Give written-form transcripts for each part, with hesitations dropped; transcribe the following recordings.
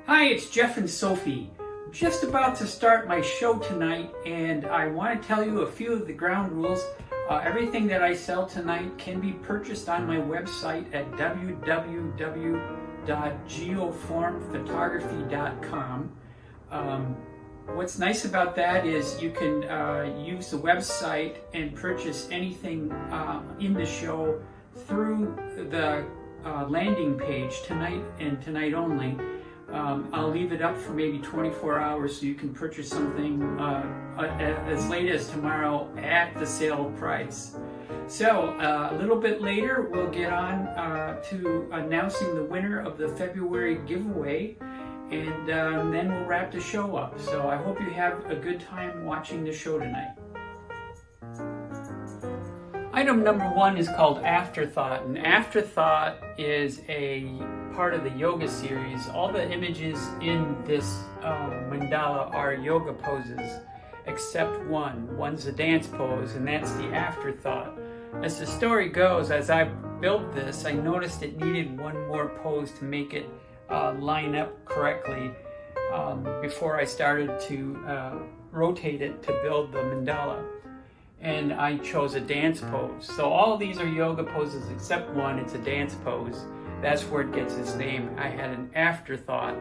Hi, it's Jeff and Sophie. I'm just about to start my show tonight, and I want to tell you a few of the ground rules. Everything that I sell tonight can be purchased on my website at www.geoformphotography.com. What's nice about that is you can use the website and purchase anything in the show through the landing page tonight and tonight only. I'll leave it up for maybe 24 hours so you can purchase something as late as tomorrow at the sale price. So a little bit later we'll get on to announcing the winner of the February giveaway, and then we'll wrap the show up. So I hope you have a good time watching the show tonight. Item number one is called Afterthought, and Afterthought is a part of the yoga series. All the images in this mandala are yoga poses, except one. One's a dance pose, and that's the Afterthought. As the story goes, as I built this, I noticed it needed one more pose to make it line up correctly before I started to rotate it to build the mandala. And I chose a dance pose. So all of these are yoga poses except one, it's a dance pose. That's where it gets its name. I had an afterthought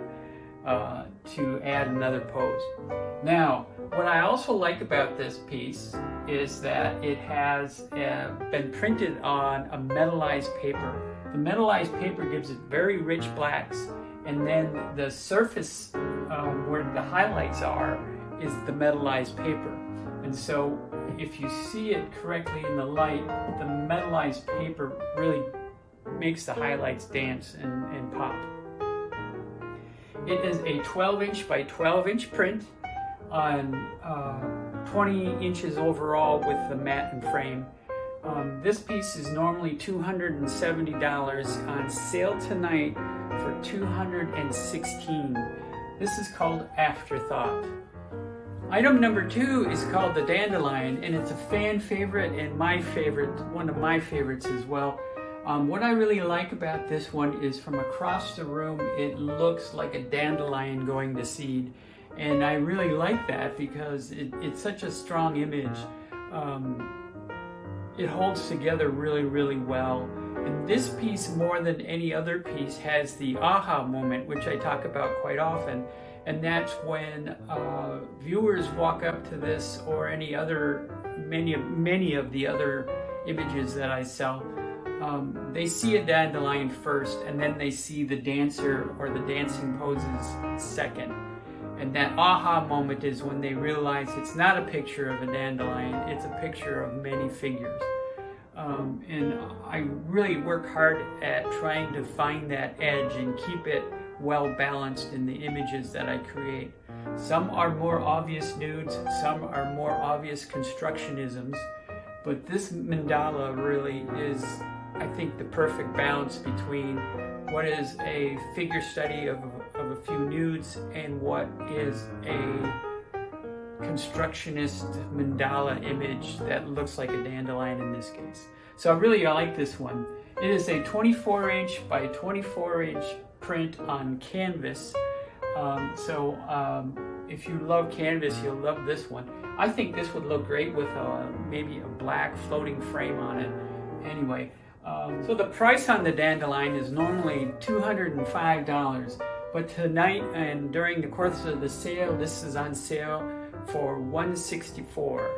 to add another pose. Now, what I also like about this piece is that it has been printed on a metallized paper. The metallized paper gives it very rich blacks, and then the surface where the highlights are is the metallized paper. And so if you see it correctly in the light, the metallized paper really makes the highlights dance and pop. It is a 12-inch by 12-inch print on 20 inches overall with the mat and frame. This piece is normally $270, on sale tonight for $216. This is called Afterthought. Item number two is called the Dandelion, and it's a fan favorite and my favorite, one of my favorites as well. What I really like about this one is from across the room, it looks like a dandelion going to seed. And I really like that because it's such a strong image. It holds together really, really well. And this piece, more than any other piece, has the aha moment, which I talk about quite often. And that's when viewers walk up to this or any other, many of the other images that I sell. They see a dandelion first, and then they see the dancer or the dancing poses second. And that aha moment is when they realize it's not a picture of a dandelion, it's a picture of many figures. And I really work hard at trying to find that edge and keep it well balanced in the images that I create. Some are more obvious nudes, some are more obvious constructionisms, but this mandala really is, I think, the perfect balance between what is a figure study of a few nudes and what is a constructionist mandala image that looks like a dandelion in this case. So I like this one. It is a 24-inch by 24-inch print on canvas. If you love canvas, you'll love this one. I think this would look great with maybe a black floating frame on it. Anyway, so the price on the dandelion is normally $205, but tonight and during the course of the sale, this is on sale for $164.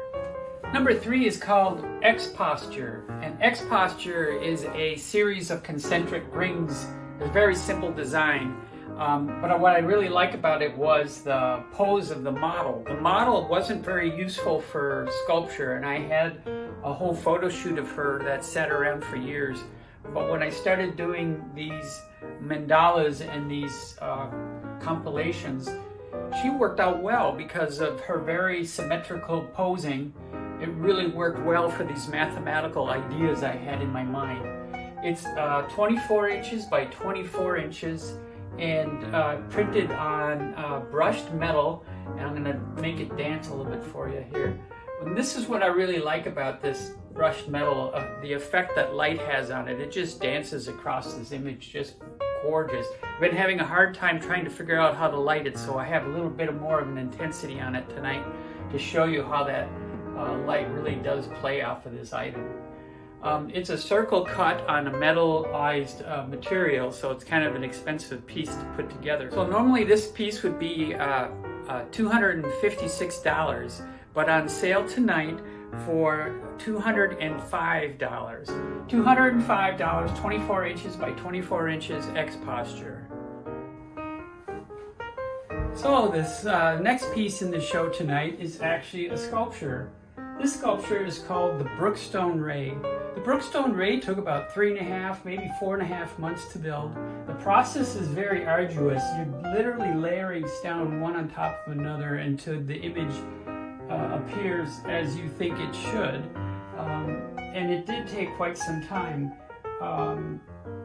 Number three is called X Posture, and X Posture is a series of concentric rings. It's a very simple design, but what I really like about it was the pose of the model. The model wasn't very useful for sculpture, and I had a whole photo shoot of her that sat around for years. But when I started doing these mandalas and these compilations, she worked out well because of her very symmetrical posing. It really worked well for these mathematical ideas I had in my mind. It's 24 inches by 24 inches and printed on brushed metal, and I'm going to make it dance a little bit for you here. And this is what I really like about this brushed metal, the effect that light has on it. It just dances across this image just gorgeous. I've been having a hard time trying to figure out how to light it, so I have a little bit more of an intensity on it tonight to show you how that light really does play off of this item. It's a circle cut on a metallized material, so it's kind of an expensive piece to put together. So normally this piece would be $256, but on sale tonight for $205. $205, 24 inches by 24 inches X posture. So this next piece in the show tonight is actually a sculpture. This sculpture is called the Brookstone Raid. The Brookstone Raid took about 3.5, maybe 4.5 months to build. The process is very arduous. You're literally layering stone one on top of another until the image appears as you think it should. And it did take quite some time.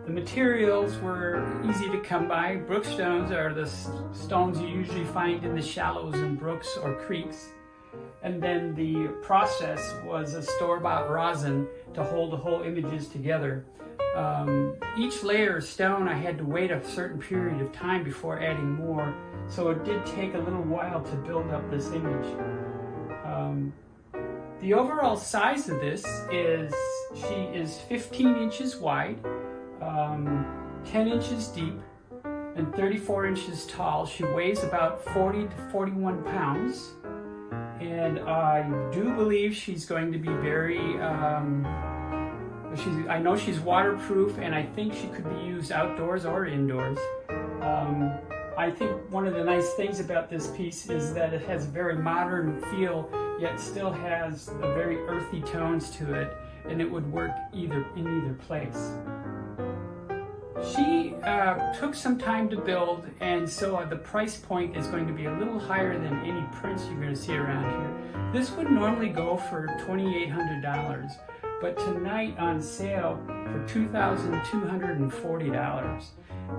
The materials were easy to come by. Brookstones are the stones you usually find in the shallows in brooks or creeks. And then the process was a store-bought rosin to hold the whole images together. Each layer of stone I had to wait a certain period of time before adding more, so it did take a little while to build up this image. The overall size of this is, she is 15 inches wide, 10 inches deep, and 34 inches tall. She weighs about 40 to 41 pounds. And I do believe she's going to be very, I know she's waterproof, and I think she could be used outdoors or indoors. I think one of the nice things about this piece is that it has a very modern feel, yet still has a very earthy tones to it, and it would work in either place. She took some time to build, and so the price point is going to be a little higher than any prints you're going to see around here. This would normally go for $2,800, but tonight on sale for $2,240.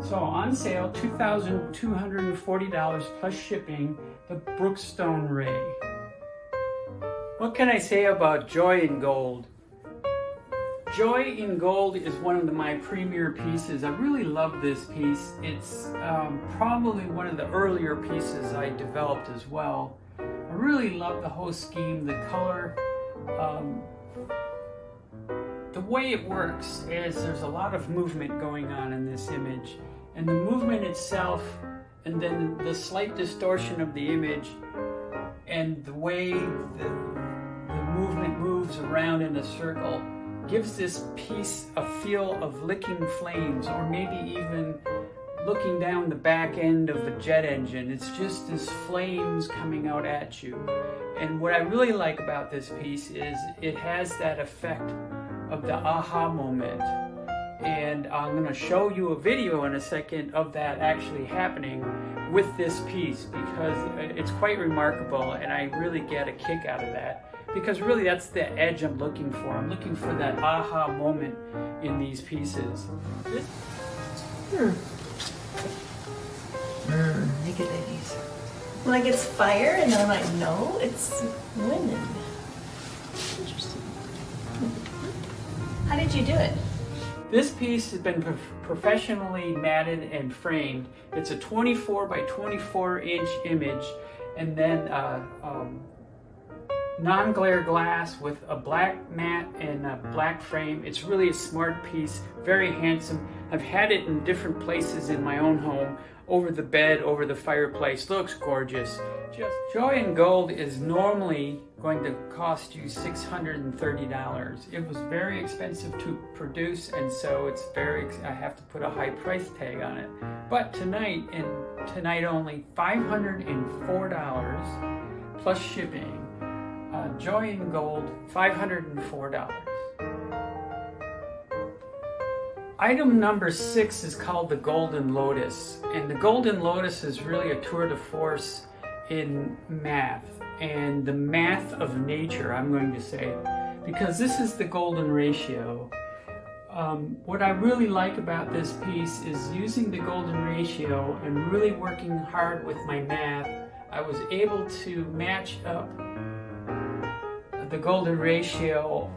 So on sale, $2,240 plus shipping, the Brookstone Raid. What can I say about Joy in Gold? Joy in Gold is one of my premier pieces. I really love this piece. It's probably one of the earlier pieces I developed as well. I really love the whole scheme, the color. The way it works is there's a lot of movement going on in this image, and the movement itself, and then the slight distortion of the image, and the way the movement moves around in a circle gives this piece a feel of licking flames, or maybe even looking down the back end of a jet engine. It's just this flames coming out at you. And what I really like about this piece is it has that effect of the aha moment. And I'm going to show you a video in a second of that actually happening with this piece, because it's quite remarkable, and I really get a kick out of that. Because really that's the edge I'm looking for. I'm looking for that aha moment in these pieces. Naked ladies. Like it's fire, and then I'm like, no, it's women. Interesting. How did you do it? This piece has been professionally matted and framed. It's a 24 by 24 inch image, and then non-glare glass with a black mat and a black frame. It's really a smart piece, very handsome. I've had it in different places in my own home, over the bed, over the fireplace. Looks gorgeous. Joy in Gold is normally going to cost you $630. It was very expensive to produce, and so it's I have to put a high price tag on it. But tonight, and tonight only, $504 plus shipping. Joy in Gold, $504. Item number 6 is called the Golden Lotus, and the Golden Lotus is really a tour de force in math, and the math of nature, I'm going to say, because this is the golden ratio. What I really like about this piece is using the golden ratio and really working hard with my math. I was able to match up the golden ratio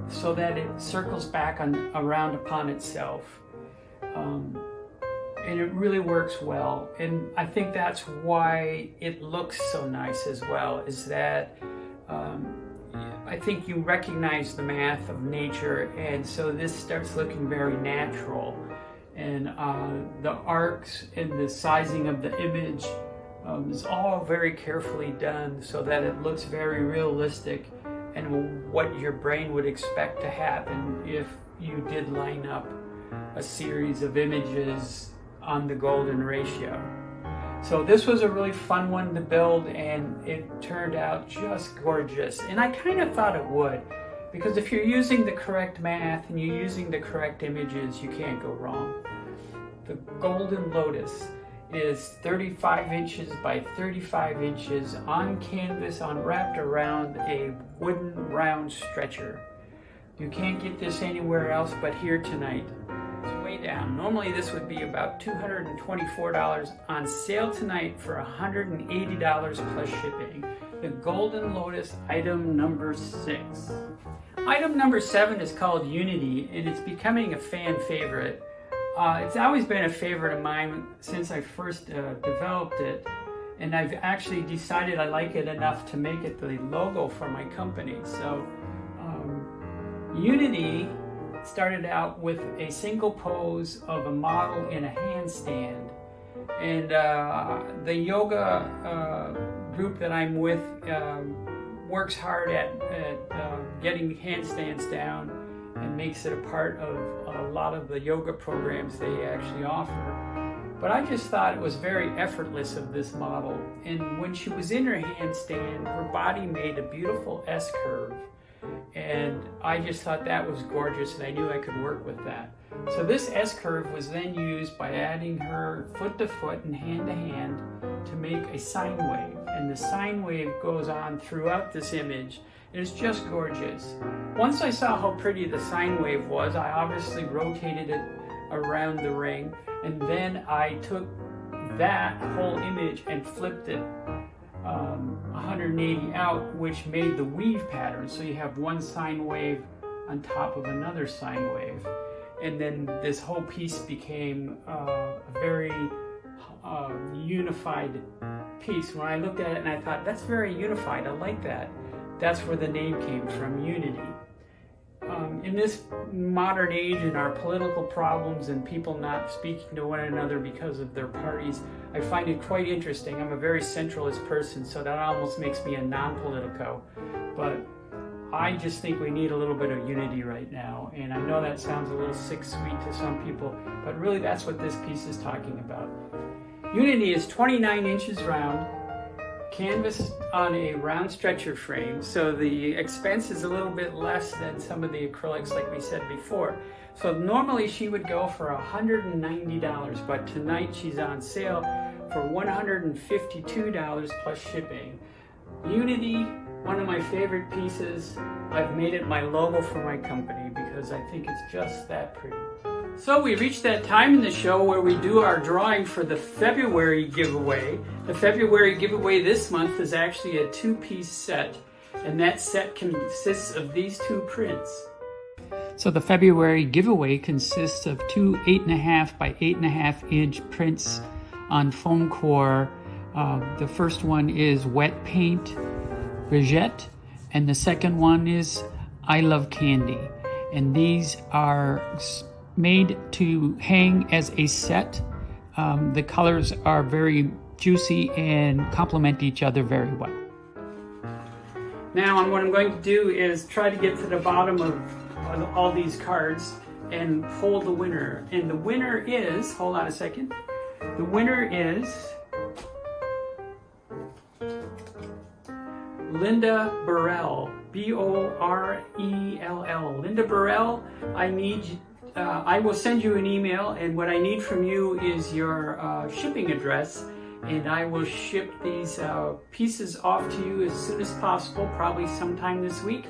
so that it circles back around upon itself. and it really works well. And I think that's why it looks so nice as well, is that I think you recognize the math of nature, and so this starts looking very natural. And the arcs and the sizing of the image is all very carefully done so that it looks very realistic and what your brain would expect to happen if you did line up a series of images on the golden ratio. So this was a really fun one to build, and it turned out just gorgeous. And I kind of thought it would, because if you're using the correct math and you're using the correct images, you can't go wrong. The Golden Lotus is 35 inches by 35 inches on canvas, wrapped around a wooden round stretcher. You can't get this anywhere else but here tonight. It's way down. Normally this would be about $224, on sale tonight for $180 plus shipping. The Golden Lotus, item number 6. Item number 7 is called Unity, and it's becoming a fan favorite. It's always been a favorite of mine since I first developed it, and I've actually decided I like it enough to make it the logo for my company. So Unity started out with a single pose of a model in a handstand, and the yoga group that I'm with works hard at getting handstands down and makes it a part of a lot of the yoga programs they actually offer. But I just thought it was very effortless of this model, and when she was in her handstand, her body made a beautiful S-curve, and I just thought that was gorgeous, and I knew I could work with that. So this S-curve was then used by adding her foot to foot and hand to hand to make a sine wave, and the sine wave goes on throughout this image. It's just gorgeous. Once I saw how pretty the sine wave was, I obviously rotated it around the ring, and then I took that whole image and flipped it 180 out, which made the weave pattern. So you have one sine wave on top of another sine wave, and then this whole piece became a very unified piece. When I looked at it and I thought, that's very unified, I like that. That's where the name came from, Unity. In this modern age, and our political problems and people not speaking to one another because of their parties, I find it quite interesting. I'm a very centralist person, so that almost makes me a non-politico. But I just think we need a little bit of unity right now. And I know that sounds a little sick-sweet to some people, but really that's what this piece is talking about. Unity is 29 inches round, canvas on a round stretcher frame, so the expense is a little bit less than some of the acrylics like we said before. So normally she would go for $190, but tonight she's on sale for $152 plus shipping. Unity, one of my favorite pieces. I've made it my logo for my company because I think it's just that pretty. So we reached that time in the show where we do our drawing for the February giveaway. The February giveaway this month is actually a 2-piece set, and that set consists of these 2 prints. So the February giveaway consists of 2 8.5 by 8.5 inch prints on foam core. The first one is Wet Paint Brigitte, and the second one is I Love Candy. And these are made to hang as a set. The colors are very juicy and complement each other very well. Now what I'm going to do is try to get to the bottom of all these cards and pull the winner. And the winner is, hold on a second, the winner is Linda Burrell, B-O-R-E-L-L. Linda Burrell, I will send you an email, and what I need from you is your shipping address, and I will ship these pieces off to you as soon as possible, probably sometime this week,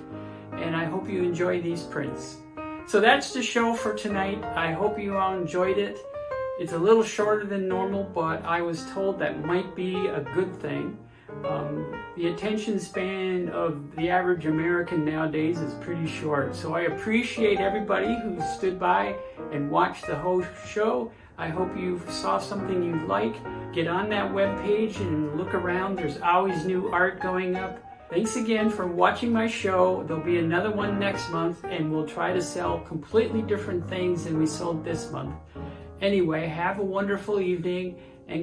and I hope you enjoy these prints. So that's the show for tonight. I hope you all enjoyed it. It's a little shorter than normal, but I was told that might be a good thing. The attention span of the average American nowadays is pretty short, so I appreciate everybody who stood by and watched the whole show. I hope you saw something you like. Get on that webpage and look around. There's always new art going up. Thanks again for watching my show. There'll be another one next month, and we'll try to sell completely different things than we sold this month. Anyway, have a wonderful evening.